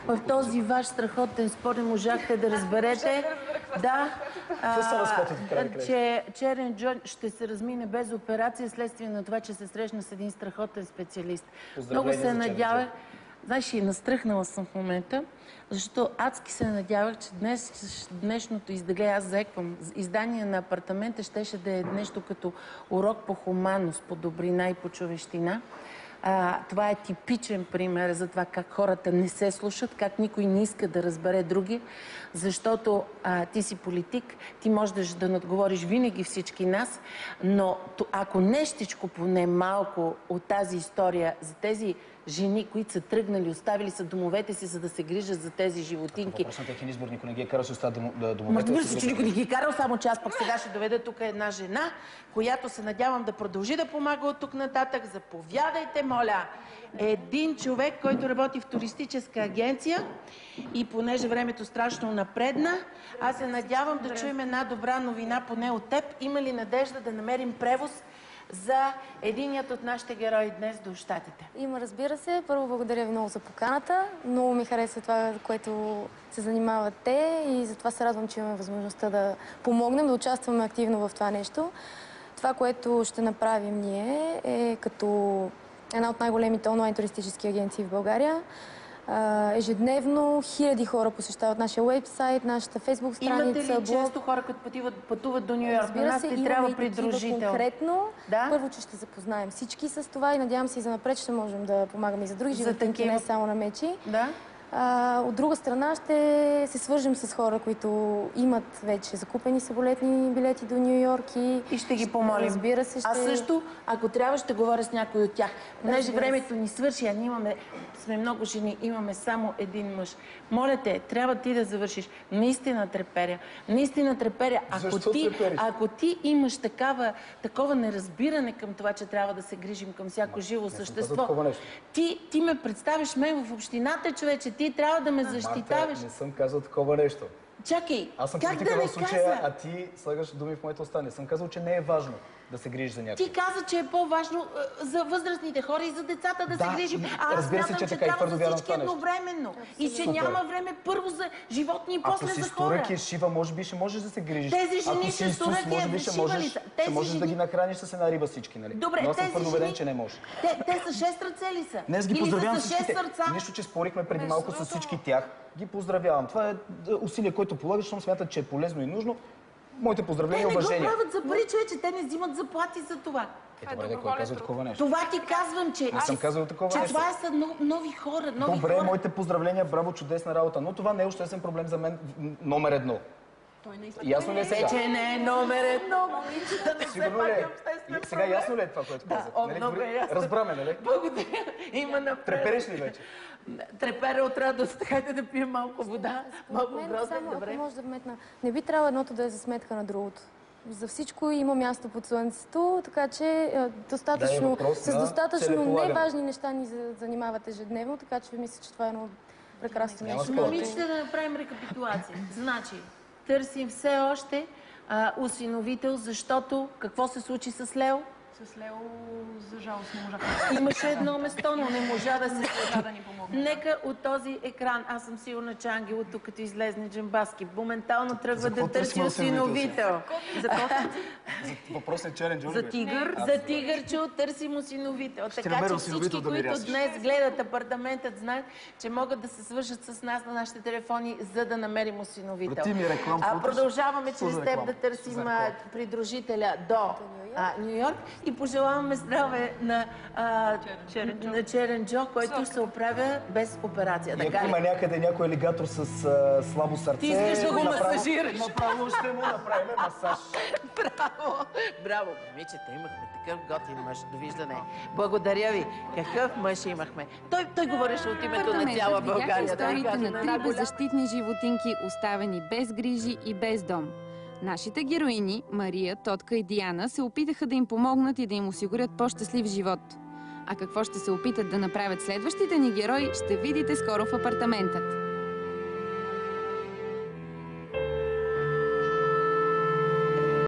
в този ваш страхотен спор не можахте да разберете. Да, че Черен Джо ще се размине без операция, следствие на това, че се срещна с един страхотен специалист. Много се надявах. Знаеш, и настръхнала съм в момента, защото адски се надявах, че днешното издание, аз заеквам, издание на Апартамента щеше да е нещо като урок по хуманност, по добрина и по човещина. Това е типичен пример за това как хората не се слушат, как никой не иска да разбере други, защото ти си политик, ти можеш да надговориш винаги всички нас, но ако нещичко поне малко от тази история за тези жени, които са тръгнали, оставили са домовете си, за да се грижат за тези животинки. Въпрос на техен избор, никой не ги е карал, ще оставят домовете. Разбира се, че никой не ги е карал, само че аз пък сега ще доведа тук една жена, която се надявам да продължи да помага от тук нататък. Заповядайте, моля! Един човек, който работи в туристическа агенция и понеже времето страшно напредна, аз се надявам да чуем една добра новина поне от теб. Има ли надежда да намерим превоз за единият от нашите герои днес до Щатите? Има, разбира се. Първо благодаря ви много за поканата. Много ми харесва това, което се занимават те и затова се радвам, че имаме възможността да помогнем, да участваме активно в това нещо. Това, което ще направим ние е като една от най-големите онлайн туристически агенции в България. Ежедневно хиляди хора посещават нашия уебсайт, нашата фейсбук страница. Имате ли често хора, като пътуват до Ню Йорк? Разбира се, имаме и такива конкретно. Първо, че ще запознаем всички с това и надявам се и за напред ще можем да помагаме и за други животинки, не само на мечи. От друга страна ще се свържем с хора, които имат вече закупени самолетни билети до Ню Йорк и ще ги помолим. Разбира се, Аз също, ако трябва, ще говоря с някой от тях. Понеже времето ни свърши, а ние сме много жени, имаме само един мъж. Моля те, трябва ти да завършиш. Наистина треперя. Наистина треперя. Ако ти имаш такова неразбиране към това, че трябва да се грижим към всяко живо същество, ти ме представиш мен в общината, човече. Ти трябва да ме защитаваш. Не съм казал такова нещо. Чакай, аз съм политикал в случая, а ти слагаш думи в моята уста. Не съм казал, че не е важно да се грижиш за някой. Ти каза, че е по-важно за възрастните хора и за децата да се грижим. Разбира се, смятам, че трябва за всички едновременно. И че няма време първо за животни и после за хора. Ако си Стурък и Шива, може би ще можеш да се грижиш. Тези жени ще Стурък и Шива ли са? Ще можеш да ги нахраниш с една риба всички, нали? Добре, но аз съм твърдо убеден, че не може. Те са 6 ръце ли са? Днес ги поздравявам всичките. Нищо, че спорихме преди малко с всички тях. Ги поздравявам. Това е усилие, което полагаш, защото смятат, че е полезно и нужно. Моите поздравления и уважения. Те не го правят за пари, човече. Те не взимат заплати за това. Добре, кой казва такова нещо? Това ти казвам, че... Не съм казал такова нещо. Това са нови хора. Добре, моите поздравления, браво, чудесна работа. Но това не е обществен проблем за мен номер едно. Ясно ли е сега? Вече не е номер едно. Сигурно ли е? Сега ясно ли е това, което казах? Разбраме, нали? Благодаря. Има напред. Трепериш ли вече? Треперя от радост. Хайде да пием малко вода. Малко грозен, добре. Може да вметна. Не би трябвало едното да е за сметка на другото. За всичко има място под слънцето, така че с достатъчно неважни неща ни занимават ежедневно, така че мисля, че това е едно прекрасно нещо. Момичета, да направим рекапитулация. Значи, търсим все още осиновител, защото какво се случи с Лео? С Лео, за жалост, не можа. Имаше едно место, но не можа да се случи. Да ни помогне. Нека от този екран, аз съм сигурна, че Ангело тук като излезне Джамбаски, моментално тръгва да търси осиновител. За въпросът е Черен Джо. За тигърчо търсим осиновител. Така че всички, които днес гледат Апартаментът, знаят, че могат да се свържат с нас на нашите телефони, за да намерим осиновител. Продължаваме чрез теб да търсим придружителя до Ню Йорк и пожелаваме здраве на Черен Джо, който се оправя без операция. И ако има някъде някой алигатор с слабо сърце, ти искаш да го масажираш. Направо ще му направим масаж. Браво, момичета, имахме такъв готин мъж. Довиждане. Благодаря ви. Какъв мъж имахме. Той говореше от името на цяла България. Историите на 3 беззащитни животинки, оставени без грижи и без дом. Нашите героини, Мария, Тотка и Диана, се опитаха да им помогнат и да им осигурят по-щастлив живот. А какво ще се опитат да направят следващите ни герои, ще видите скоро в Апартаментът.